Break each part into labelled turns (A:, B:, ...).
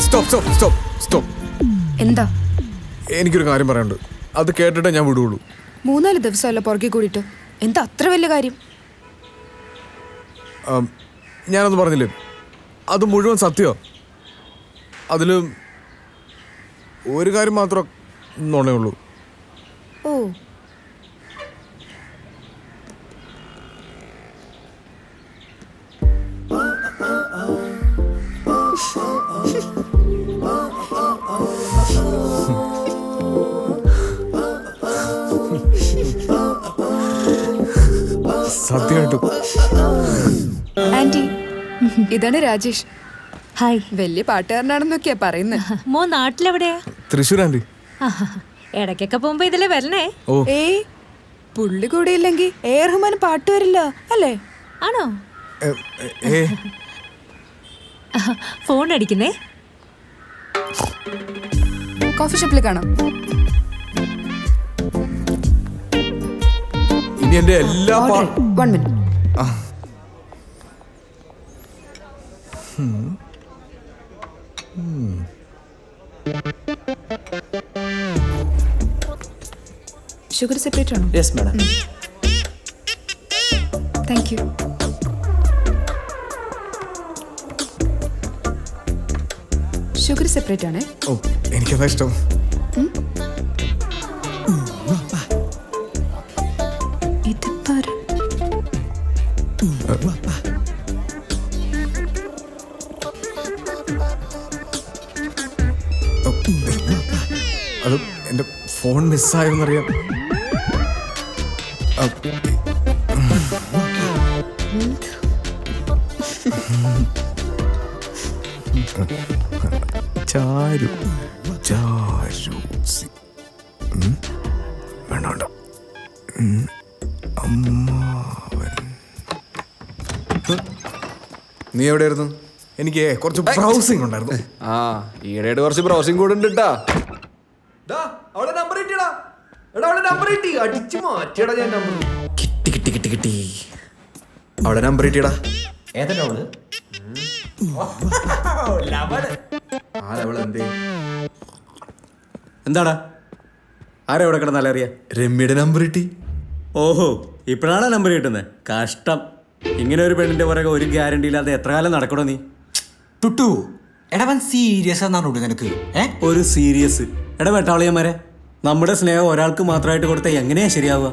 A: Stop stop stop stop.
B: എന്താ?
A: എനിക്കൊരു കാര്യം പറയാനുണ്ട്. അത് കേട്ടിട്ടേ ഞാൻ വിടുള്ളൂ.
B: 3-4 ദിവസമല്ല പുറകെ കൂടിയിട്ട്. എന്താ അത്ര വലിയ കാര്യം?
A: ഞാനൊന്നും പറഞ്ഞില്ലേ, അത് മുഴുവൻ സത്യമോ. അതിൽ ഒരു കാര്യം മാത്രം നുണയുള്ളൂ.
B: ഓ,
A: സത്യമായിട്ടും.
B: ആന്റി, ഇതാണ് രാജേഷ്.
C: ഹായ്.
B: വലിയ പാട്ടുകാരനാണെന്നൊക്കെയാ പറയുന്നത്.
C: മോ നാട്ടിലെവിടെയാ?
A: തൃശ്ശൂർ ആൻറ്റി.
C: ഇടയ്ക്കൊക്കെ പോകുമ്പോ ഇതിലെ വരണേ.
A: ഓ,
B: ഏയ്, പുള്ളി കൂടെ ഇല്ലെങ്കിൽ എ ആർ റഹ്മാൻ പാട്ട് വരില്ല അല്ലേ?
C: ആണോ?
A: ഏ
C: ഫോൺ അടിക്കുന്നേ.
B: കോഫി ഷോപ്പിൽ കാണാം.
A: ഇനി എൻ്റെ എല്ലാ
B: 1 മിനിറ്റ്. ഷുഗർ സെപ്പറേറ്റ് ആണോ?
D: Yes madam.
B: Thank you. Sugar separate ആണേ.
A: ഓ, എനിക്കതാ ഇഷ്ടം. അത് എൻ്റെ ഫോൺ മിസ്സായെന്നറിയാം. ചാരു ചാരു വേണ്ട വേണ്ട. അമ്മാവൻ, നീ എവിടെയായിരുന്നു? എനിക്ക് കുറച്ച് ബ്രൗസിംഗ് ഉണ്ടായിരുന്നു.
D: ആ, ഈയിടെയായിട്ട് കുറച്ച് ബ്രൗസിംഗ് കൂടെ ഉണ്ട് കേട്ടാ. കിട്ടി കിട്ടി കിട്ടി കിട്ടി. അവിടെ നമ്പർ കിട്ടിയടാ.
E: എന്താടാ? ആരാ ഇവിടെ കിടന്നാലും അറിയാ?
D: രമ്യയുടെ നമ്പർ കിട്ടി.
E: ഓഹോ, ഇപ്പോഴാണ് നമ്പർ കിട്ടുന്നത്. കഷ്ടം. ഇങ്ങനെ ഒരു പെണ്ണിന്റെ പുറകെ ഒരു ഗ്യാരണ്ടി ഇല്ലാതെ എത്ര കാലം നടക്കണോ നീ?
F: ടുട്ടു, എടവൻ സീരിയസ് എന്നാണ് നിനക്ക്?
E: ഒരു സീരിയസ്? എടാ വെട്ടാളിയന്മാരെ, നമ്മുടെ സ്നേഹം ഒരാൾക്ക് മാത്രമായിട്ട് കൊടുത്താൽ എങ്ങനെയാ ശരിയാവുക?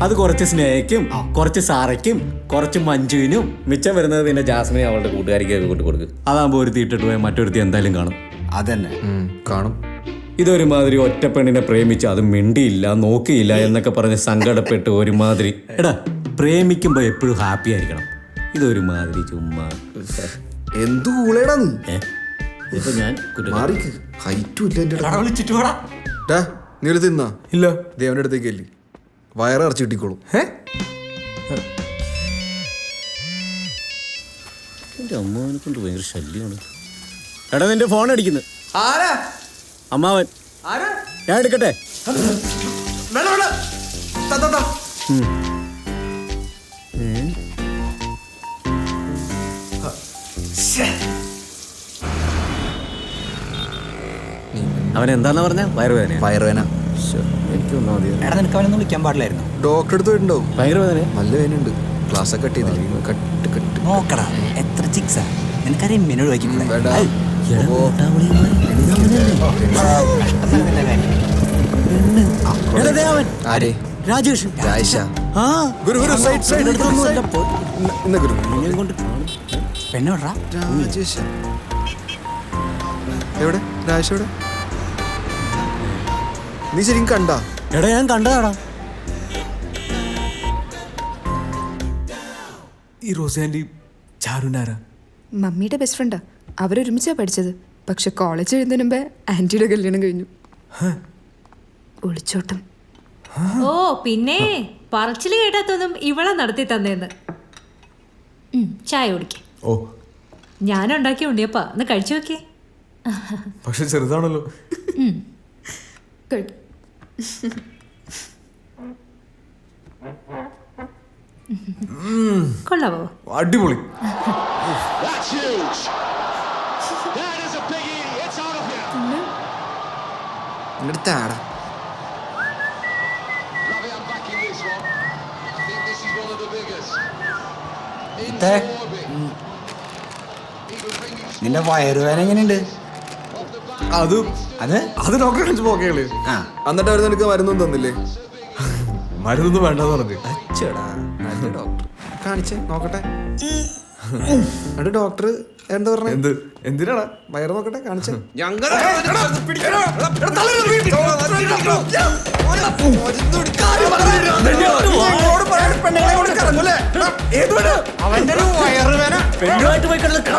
E: അത് കുറച്ച് സ്നേഹയ്ക്കും കുറച്ച് സാറയ്ക്കും കുറച്ച് മഞ്ജുവിനും മിച്ചം വരുന്നത് പിന്നെ ജാസ്മിനെ അവളുടെ കൂട്ടുകാരിക്കൊക്കെ കൂട്ടി കൊടുക്കും. അതാകുമ്പോൾ ഒരു തീട്ടിട്ട് പോയാൽ മറ്റൊരുത്തി എന്തായാലും കാണും.
F: അതന്നെ
D: കാണും.
E: ഇതൊരുമാതിരി ഒറ്റ പെണ്ണിനെ പ്രേമിച്ച് അത് മിണ്ടിയില്ല നോക്കിയില്ല എന്നൊക്കെ പറഞ്ഞ് സങ്കടപ്പെട്ട് ഒരുമാതിരി. എടാ, പ്രേമിക്കുമ്പോ എപ്പോഴും ഹാപ്പി ആയിരിക്കണം. ഇതൊരുമാതിരി ചുമ്മാ
D: എന്തു കൂളേടാ നീ.
E: ഇപ്പൊ ഞാൻ
D: മാറിക്ക്. ഹൈറ്റും ഇല്ല എന്റെ.
F: വിളിച്ചിട്ട് വേടാ.
D: നീ ഒരു തിന്നാ
A: ഇല്ല.
D: ദേവന്റെ അടുത്തേക്ക് അല്ലേ വയറിറച്ചി കിട്ടിക്കോളും.
E: എന്റെ അമ്മാവനെ കൊണ്ട് ഭയങ്കര ശല്യമാണ്. എടാ, നിന്റെ ഫോൺ അടിക്കുന്നു. അമ്മാവൻ, ഞാൻ എടുക്കട്ടെ? അവൻ എന്താന്നാ പറഞ്ഞ? വയറുവേദന.
D: വയറുവേന.
E: എനിക്ക് ഒന്നാ മതി.
F: എടാ, നിനക്ക് അവനൊന്നും വിളിക്കാൻ പാടില്ലായിരുന്നു.
D: ഡോക്ടർ അടുത്ത് പോയിട്ടുണ്ടാവും.
E: വയറുവേദന
D: നല്ല വേനുണ്ട്. ക്ലാസ് ഒക്കെ കട്ട് ചെയ്തില്ല. കട്ട് കട്ട്
F: നോക്കടാ, എത്ര ചിക്സാ നിനക്ക് രമ്യനോട് വയ്ക്കില്ല.
D: വേണ്ട. ആരെ?
E: രാജേഷ്.
D: രാജേഷ.
E: ആ,
D: ഗുരു ഗുരു സൈഡ് സൈഡ് ഇന്ന ഗുരു.
F: പെണ്ണോടാ
D: രാജേഷ എവിടെ? രാജേഷ് എവിടെ? നീ ശരിക്കും കണ്ടാ?
E: എടാ, ഞാൻ കണ്ടതാടാ.
A: ഈ റോസി ആൻറ്റി ചാരുൻ്റെ ആരാ?
B: മമ്മിയുടെ ബെസ്റ്റ് ഫ്രണ്ടാ. അവരൊരുമിച്ചാ പഠിച്ചത്. പക്ഷെ കോളേജ് എഴുതുന്നതിന് മുമ്പേ ആന്റിയുടെ കല്യാണം കഴിഞ്ഞു. ഒളിച്ചോട്ടം.
C: ഓ, പിന്നെ പറച്ചില് കേട്ടാത്തൊന്നും ഇവളെ നടത്തി തന്നേന്ന്. ചായ കുടിക്കേ.
A: ഓ,
C: ഞാനുണ്ടാക്കി ഉണ്ടിയപ്പാ, ഒന്ന് കഴിച്ചു നോക്കിയേ.
A: പക്ഷെ ചെറുതാണല്ലോ.
B: Good.
C: കൊള്ളാവോ?
A: അടിപൊളി.
G: That's huge. That is a big
D: എൻ്റെ അടുത്താടാ.
F: നിന്റെ വയറുവേന എങ്ങനെയുണ്ട്?
A: അത്
F: അത്
A: അത് ഡോക്ടറെ കാണിച്ച് പോക്കേള്.
F: ആ.
A: എന്നിട്ട് അവർ നിനക്ക് മരുന്നൊന്നും തന്നില്ലേ? മരുന്നൊന്നും വേണ്ടെന്ന് പറഞ്ഞു.
D: അച്ചടാ നല്ല ഡോക്ടർ. കാണിച്ചേ നോക്കട്ടെ.
A: എന്നിട്ട് ഡോക്ടർ എന്താ പറഞ്ഞ? എന്ത് എന്തിനാടാ? വയറ് നോക്കട്ടെ, കാണിച്ചേ.
F: അവന്റെ ഒരു വയറുവേന
E: പെണ്ണുമായിട്ട് പോയി കിടന്ന്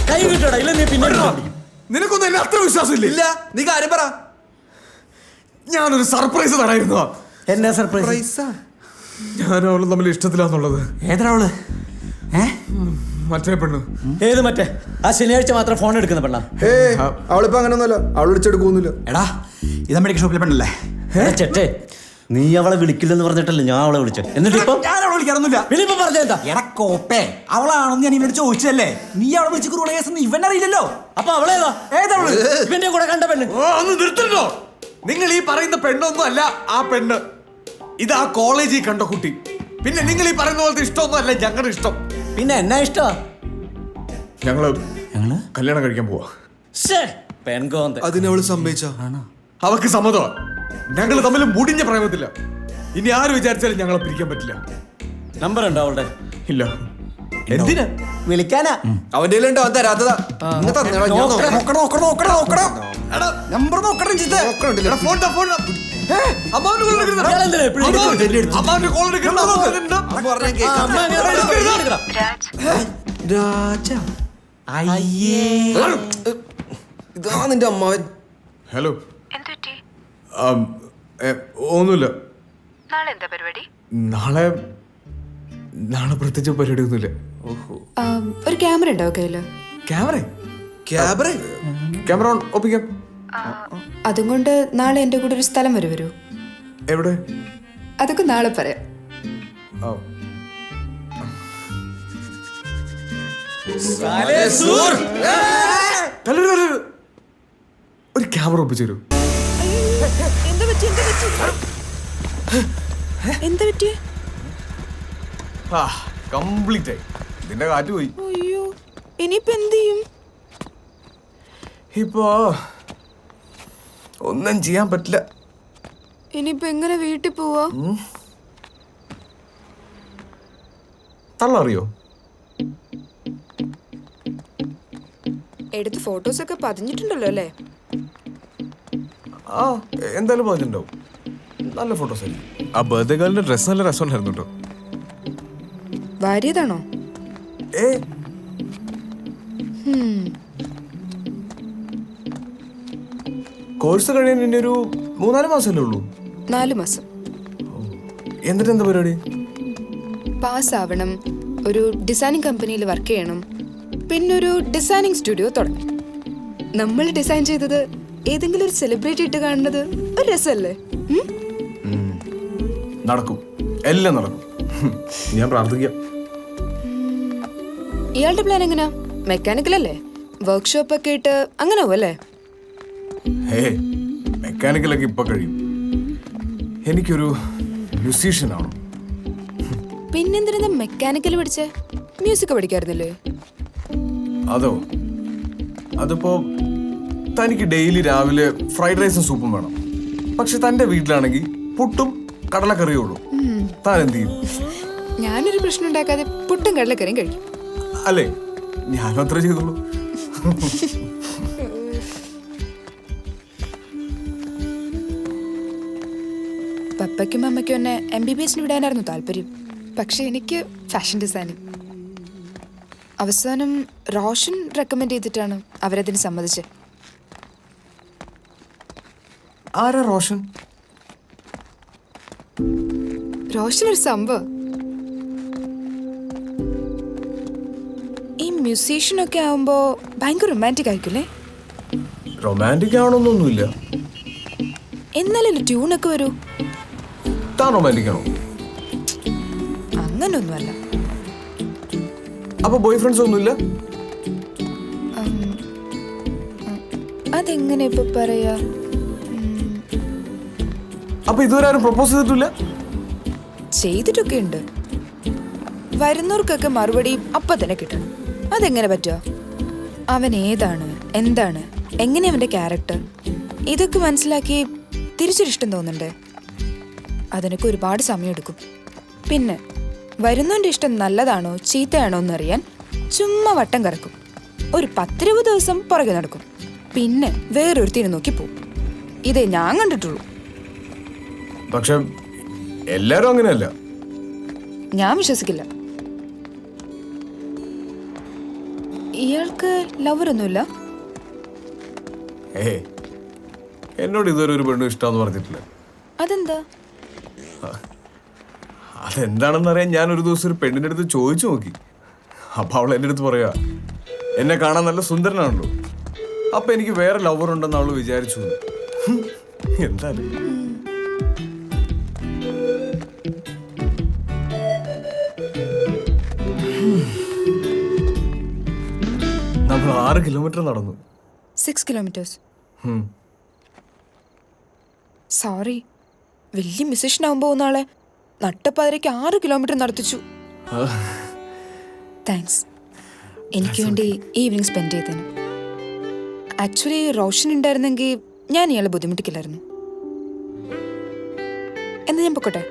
E: കൈ കിട്ടടാ, ഇല്ല നീ പിന്നെ
A: നിനക്കൊന്നും എന്നെ അത്ര വിശ്വാസമില്ല.
D: ഇല്ല, നീ കാര്യം പറ.
A: ഞാനൊരു സർപ്രൈസ് തരായിരുന്നു.
E: എന്നാ സർപ്രൈസ്?
A: ഞാനും അവളും തമ്മിൽ ഇഷ്ടത്തിലാന്നുള്ളത്.
F: ഏതാ അവള്?
A: മറ്റേ പെണ്ണ്.
E: ഏത് മറ്റേ ആ ശനിയാഴ്ച മാത്രം ഫോൺ എടുക്കുന്ന പെണ്ണ?
A: അവളിപ്പോ അങ്ങനൊന്നുമല്ല, അവൾ വിളിച്ചെടുക്കൊന്നുമില്ല.
F: എടാ ഇത് മെഡിക്കൽ ഷോപ്പിലെ പെണ്ണല്ലേ?
E: ചേട്ടേ, നീ അവളെ വിളിക്കില്ലെന്ന് പറഞ്ഞിട്ടല്ലേ ഞാൻ അവളെ വിളിച്ചത്. എന്നിട്ട് ഇപ്പൊ
F: ഞാൻ അവളെ വിളിക്കാറൊന്നുമില്ല.
E: വിളിപ്പോ പറഞ്ഞെന്താ?
F: എടാ കോപ്പേ, അവളാണെന്ന് ഞാൻ ഇവനോട് ചോദിച്ചതല്ലേ. നീ അവളെ വിളിച്ച് കുറുള്ള കേസൊന്നും ഇവനറിയില്ലല്ലോ.
E: അപ്പൊ അവളേതാ?
F: ഏതവള്?
E: ഇവന്റെ കൂടെ കണ്ട പെണ്ണ്.
A: ഒന്ന് നിർത്തണ്ടോ? നിങ്ങൾ ഈ പറയുന്ന പെണ്ണൊന്നും അല്ല ആ പെണ്ണ്. ഇത് ആ കോളേജിൽ കണ്ട കുട്ടി. പിന്നെ നിങ്ങൾ ഈ പറയുന്ന പോലത്തെ ഇഷ്ടമൊന്നും അല്ല ഞങ്ങളുടെ ഇഷ്ടം.
E: പിന്നെ എന്നാ ഇഷ്ടമാ?
A: ഞങ്ങള് കല്യാണം കഴിക്കാൻ പോവാ.
E: പെൺകോന്ത.
D: അതിനവള് സമ്മതിച്ച?
A: അവക്ക് സമ്മതമാ. ഞങ്ങൾ തമ്മിൽ മുടിഞ്ഞ പ്രേമത്തില്ല. ഇനി ആര് വിചാരിച്ചാലും ഞങ്ങളെ പിരിക്കാൻ പറ്റില്ല.
E: നമ്പർ ഉണ്ടോ അവളുടെ?
A: ഇല്ല. എന്തിനാ?
E: വിളിക്കാനാ.
D: അവന്റെ കയ്യിലുണ്ടോ? അവൻ തരാത്തതാ. ഇന്ന് തന്നേടാ, ഞാൻ നോക്കാം.
F: നമ്പർ നോക്കണം ജിത്ത്.
A: എടാ, ഫോൺ താ, ഫോൺ താ. അമ്മാവന്റെ call എടുക്കരുത്.
E: ഇയാളെന്തിനാ എപ്പഴും എടുക്കുന്നത്?
A: അമ്മാവന്റെ call എടുക്കരുത്. അമ്മാവനുണ്ട്.
D: അപ്പൊ പറഞ്ഞാ കേൾക്കാം.
E: അമ്മ അങ്ങനെ എടുക്കടാ.
D: രാജ,
F: അയ്യേ,
D: ഇതാ നിന്റെ അമ്മാവൻ.
A: ഹലോ.
G: എന്തുപറ്റി?
A: ഒന്നുമില്ല.
G: നാളെ എന്താ പരിപാടി?
A: നാളെ പ്രത്യേകിച്ച് പരിപാടിയൊന്നുമില്ല.
B: ഒരു ക്യാമറ ഉണ്ടോ കയ്യില്?
A: ക്യാമറ ഓൺ ഒപ്പിക്കാം.
B: അതും കൊണ്ട് നാളെ എൻ്റെ കൂടെ ഒരു സ്ഥലം വരെ വരൂ.
A: എവിടെ?
B: അതൊക്കെ നാളെ പറയാം.
A: ആ. ഒരു ക്യാമറ ഒപ്പിച്ചു തരൂ.
B: എന്താ പറ്റി?
A: കംപ്ലീറ്റ് ആയി. ഇതിന്റെ കാറ്റ് പോയി.
B: അയ്യോ, ഇനിയിപ്പോ എന്ത് ചെയ്യും?
A: ഇപ്പോ ഒന്നും ചെയ്യാൻ പറ്റില്ല.
B: ഇനിയിപ്പോ എങ്ങനെ വീട്ടിൽ പോവാ?
A: തള്ളറിയോ?
B: എടുത്ത് ഫോട്ടോസ് ഒക്കെ പതിഞ്ഞിട്ടുണ്ടല്ലോ അല്ലേ?
A: ആ, എന്തായാലും പറഞ്ഞിട്ടുണ്ടാവും. നല്ല ഫോട്ടോസ് ആയി. ആ ബർത്ത്ഡേ ഗേളിന്റെ ഡ്രസ് നല്ല രസമുണ്ടായിരുന്നു കേട്ടോ.
B: വാരിയതാണോ?
A: കോഴ്സ് കഴിയാൻ ഇനി ഒരു 3-4 മാസമല്ലേ ഉള്ളൂ.
B: 4 മാസം.
A: എന്നിട്ട് എന്താ പരിപാടി?
B: പാസ്സാവണം, ഒരു ഡിസൈനിങ് കമ്പനിയിൽ വർക്ക് ചെയ്യണം, പിന്നെ ഒരു ഡിസൈനിങ് സ്റ്റുഡിയോ തുടങ്ങും. നമ്മൾ ഡിസൈൻ ചെയ്തത് ഏതെങ്കിലും ഒരു സെലിബ്രിറ്റി ഇട്ട് കാണുന്നത് ഒരു രസമല്ലേ?
A: നടക്കും, എല്ലാം നടക്കും. ഞാൻ പ്രാർത്ഥിക്കാം.
B: ഇയാളുടെ പ്ലാൻ എങ്ങനെയാ? മെക്കാനിക്കൽ അല്ലേ? വർക്ക്ഷോപ്പ് ഒക്കെ ഇട്ട് അങ്ങനെ പോവല്ലേ?
A: മെക്കാനിക്കലൊക്കെ ഇപ്പൊ കഴിയും. എനിക്കൊരു മ്യൂസീഷ്യൻ ആണ്.
B: പിന്നെന്തിനാ മെക്കാനിക്കൽ പഠിച്ചേ? മ്യൂസിക് പഠിക്കാറുന്നില്ലേ?
A: അതിപ്പോ തനിക്ക് ഡെയിലി രാവിലെ ഫ്രൈഡ് റൈസും സൂപ്പും വേണം. പക്ഷെ തന്റെ വീട്ടിലാണെങ്കിൽ പുട്ടും കടലക്കറിയേ ഉള്ളൂ. താൻ എന്ത് ചെയ്യും?
B: ഞാനൊരു പ്രശ്നം ഉണ്ടാക്കാതെ പുട്ടും കടലക്കറിയും കഴിക്കും.
A: അല്ലേ? ഞാനും അത്ര ചെയ്തുള്ളൂ.
B: പപ്പയ്ക്കും അമ്മയ്ക്കും എന്നെ MBBS വിടാനായിരുന്നു താല്പര്യം. പക്ഷെ എനിക്ക് ഫാഷൻ ഡിസൈനിങ്. അവസാനം റോഷൻ റെക്കമെൻഡ് ചെയ്തിട്ടാണ് അവരതിന് സമ്മതിച്ചത്.
A: ആരാ റോഷൻ?
B: റോഷൻ ഒരു സംഭവം. ഈ മ്യൂസീഷ്യനൊക്കെ ആവുമ്പോ ഭയങ്കര റൊമാൻറ്റിക് ആയിരിക്കില്ലേ?
A: റൊമാൻറ്റിക് ആവണമെന്നൊന്നുമില്ല.
B: എന്നാലല്ലേ ട്യൂണൊക്കെ വരൂ.
A: താൻ റൊമാൻറ്റിക്കാണോ?
B: അങ്ങനൊന്നുമല്ല.
A: അപ്പൊ ബോയ് ഫ്രണ്ട്സ് ഒന്നുമില്ല?
B: അതെങ്ങനെ ഇപ്പൊ പറയാ?
A: അപ്പൊ ഇതുവരെ ആരും പ്രപ്പോസ് ചെയ്തിട്ടില്ല?
B: ചെയ്തിട്ടൊക്കെ ഉണ്ട്. വരുന്നവർക്കൊക്കെ മറുപടി അപ്പൊ തന്നെ കിട്ടണം. അതെങ്ങനെ പറ്റുക? അവൻ ഏതാണ്, എന്താണ്, എങ്ങനെ അവന്റെ ക്യാരക്ടർ, ഇതൊക്കെ മനസ്സിലാക്കി തിരിച്ചൊരിഷ്ടം തോന്നണ്ടേ? അതിനൊക്കെ ഒരുപാട് സമയമെടുക്കും. പിന്നെ വരുന്നവന്റെ ഇഷ്ടം നല്ലതാണോ ചീത്തയാണോ എന്നറിയാൻ ചുമ്മാ വട്ടം കറക്കും. ഒരു 10-20 ദിവസം പുറകെ നടക്കും. പിന്നെ വേറൊരുത്തിനെ നോക്കി പോവും. ഇതേ ഞാൻ കണ്ടിട്ടുള്ളൂ.
A: പക്ഷെ എല്ലാരും അങ്ങനെയല്ല.
B: ഞാൻ വിശ്വസിക്കില്ല. ഇയാൾക്ക് ലവറൊന്നുമില്ല?
A: എന്നോട് ഇതുവരെ ഒരു പെണ്ണും ഇഷ്ടമെന്ന് പറഞ്ഞിട്ടില്ല.
B: അതെന്താ?
A: അതെന്താണെന്നറിയാൻ ഞാൻ ഒരു ദിവസം ഒരു പെണ്ണിന്റെ അടുത്ത് ചോദിച്ചു നോക്കി. അപ്പൊ അവൾ എൻ്റെ അടുത്ത് പറയാ, എന്നെ കാണാൻ നല്ല സുന്ദരനാണല്ലോ, അപ്പൊ എനിക്ക് വേറെ ലവർ ഉണ്ടെന്ന് അവള് വിചാരിച്ചു. എന്തായാലും നമ്മൾ 6 കിലോമീറ്റർ നടന്നു.
B: 6 kilometers. സോറി, വലിയ മ്യൂസിഷ്യൻ ആവുമ്പോ നാളെ നട്ടപ്പാതിരയ്ക്ക് 6 കിലോമീറ്റർ നടത്തിച്ചു. താങ്ക്സ്. എനിക്ക് വേണ്ടി ഈവനിങ് സ്പെൻഡ് ചെയ്തതിന്. ആക്ച്വലി റോഷൻ ഉണ്ടായിരുന്നെങ്കിൽ ഞാൻ ഇയാളെ ബുദ്ധിമുട്ടിക്കില്ലായിരുന്നു. എന്നാ ഞാൻ പൊക്കോട്ടെ?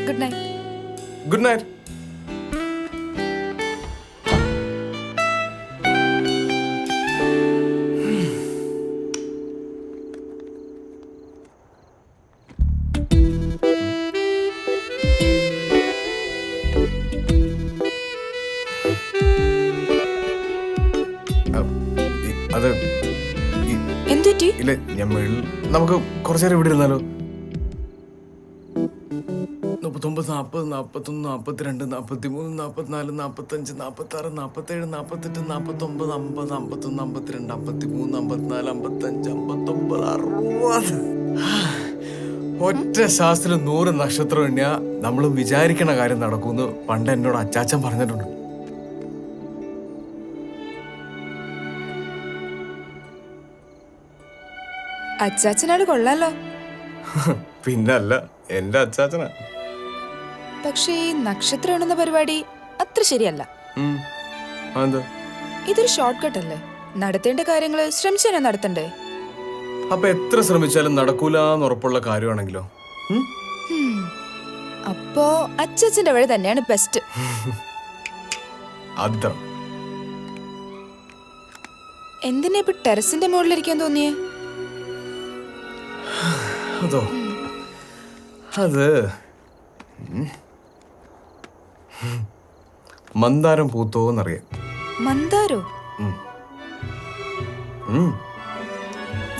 B: Good night.
A: Good night. അത്
B: എന്തുറ്റി?
A: ഇല്ല, നമുക്ക് കുറച്ചേരം ഇവിടെ ഇരുന്നാലോ? 39, 40, 41, 42, 43, 44, 45, 46, 47, 48, 49, 50, 51, 52, 53, 54, 55, 59, 60. ഒറ്റ ശാസ്ത്രത്തിൽ 100 നക്ഷത്രം എണ്ണിയ നമ്മൾ വിചാരിക്കണ കാര്യം നടക്കുമെന്ന് പണ്ട് എന്നോട് അച്ചാച്ചൻ പറഞ്ഞിട്ടുണ്ട്.
B: അച്ചാച്ചനാട് കൊള്ളാലോ.
A: പിന്നല്ല, എന്റെ അച്ചാച്ചനാ.
B: പക്ഷേ ഈ നക്ഷത്രം എണ്ണുന്ന പരിപാടി അത്ര ശരിയല്ല.
A: എന്താ?
B: ഇതൊരു ഷോർട്ട് കട്ട് അല്ലേ? നടത്തേണ്ട കാര്യങ്ങൾ ശ്രമിച്ചു തന്നെ നടത്തണ്ടേ?
A: അപ്പൊ എത്ര ശ്രമിച്ചാലും നടക്കൂലെന്ന് ഉറപ്പുള്ള കാര്യമാണെങ്കിലോ?
B: അപ്പോ അച്ചാച്ചന്റെ വഴി തന്നെയാണ് ബെസ്റ്റ്.
A: അതാ.
B: എന്തിനാ ഇപ്പൊ ടെറസിന്റെ മുകളിലിരിക്കാൻ തോന്നിയേ?
A: അതോ, അത് മന്ദാരം പൂത്തോന്നറിയാം.
B: മന്ദാരോ?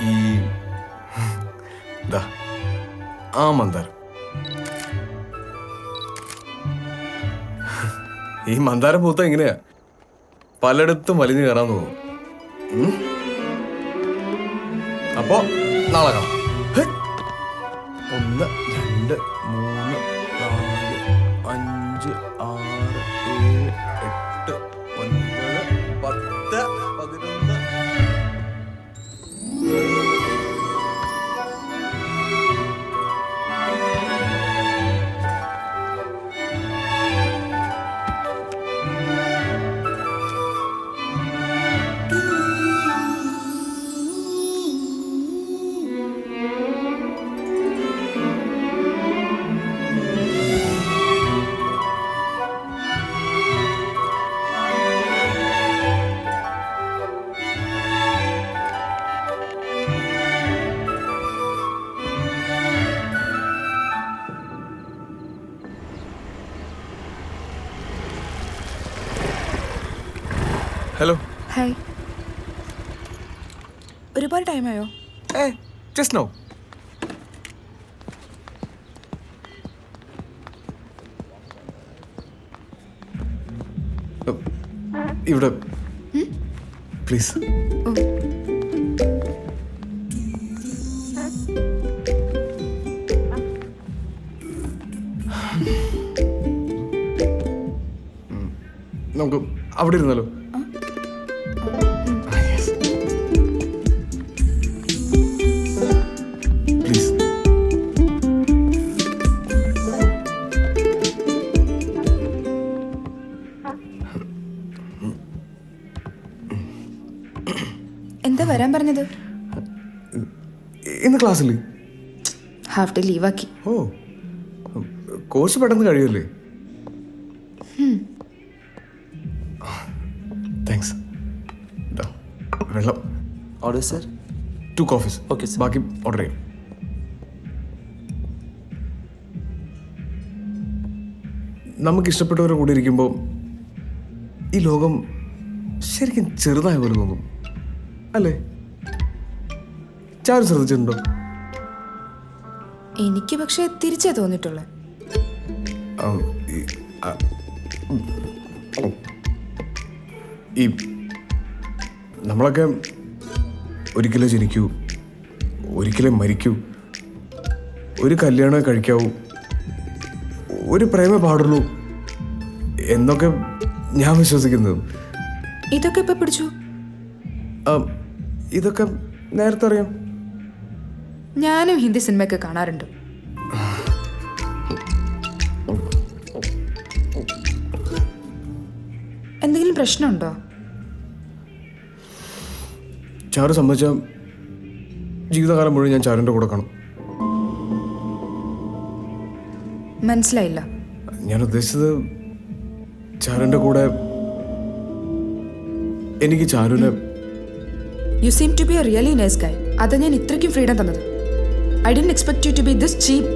A: ഈ ആ മന്ദാരം. ഈ മന്ദാരം പൂത്ത എങ്ങനെയാ പലയിടത്തും വലിഞ്ഞു കയറാൻ തോന്നും. അപ്പോ നാളെ കാണാം. 1, 2, 3, 4, 5, 6, 7, 8, 9, 10, 11. ഹലോ.
B: ഹായ്. ഒരുപാട് ടൈമായോ?
A: Just now. ഇവിടെ പ്ലീസ്. നമുക്ക് അവിടെ ഇരുന്നാലോ? പ്ലീസ്.
B: എന്താ വരാൻ പറഞ്ഞത്?
A: ഇന്ന് ക്ലാസ്സിൽ
B: ഹാഫ് ഡേ ലീവാക്കി.
A: ഓ, കോഴ്സ് പെട്ടെന്ന് കഴിയുമല്ലേ? താങ്ക്സ്. വെള്ളം
F: order sir.
A: 2 coffees.
F: Okay, sir.
A: ബാക്കി ഓർഡർ ചെയ്യും. നമുക്ക് ഇഷ്ടപ്പെട്ടവരുടെ കൂടെ ഇരിക്കുമ്പോൾ ഈ ലോകം ശരിക്കും ചെറുതായ പോലെ തോന്നും അല്ലേ? ചാരു ശ്രദ്ധിച്ചിട്ടുണ്ടോ?
B: എനിക്ക് പക്ഷെ തിരിച്ചാ തോന്നിട്ടുള്ളത്.
A: ഈ നമ്മളൊക്കെ ഒരിക്കലേ ജനിക്കൂ, ഒരിക്കലേ മരിക്കൂ, ഒരു കല്യാണം കഴിക്കാവൂ, ഒരു പ്രേമേ പാടുള്ളൂ എന്നൊക്കെ ഞാൻ വിശ്വസിക്കുന്നത്.
B: ഇതൊക്കെ ഇപ്പൊ പിടിച്ചു.
A: ഇതൊക്കെ നേരത്തെ അറിയാം.
B: ഞാനും ഹിന്ദി സിനിമയൊക്കെ കാണാറുണ്ട്. എന്തെങ്കിലും പ്രശ്നമുണ്ടോ?
A: ചാരു സമ്മതിച്ച ജീവിതകാലം മുഴുവൻ ഞാൻ ചാരുവിൻ്റെ കൂടെ കാണും.
B: മനസ്സിലായില്ല.
A: ഞാൻ ഉദ്ദേശിച്ചത് ചാരുവിൻ്റെ കൂടെ എനിക്ക് ചാരുവിനെ.
B: You seem to be a really nice guy. അതാ ഞാൻ ഇത്രയ്ക്കും ഫ്രീഡം തന്നത്. I didn't expect you to be this cheap.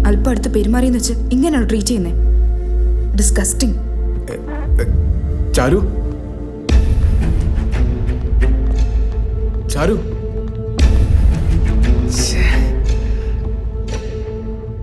B: അല്പം അടുത്ത് പെരുമാറിയെന്ന് വെച്ച് ഇങ്ങനെയാണ് ട്രീറ്റ് ചെയ്യുന്നത്. ഡിസ്കസ്റ്റിംഗ്.
A: ചാരു, ചാരു.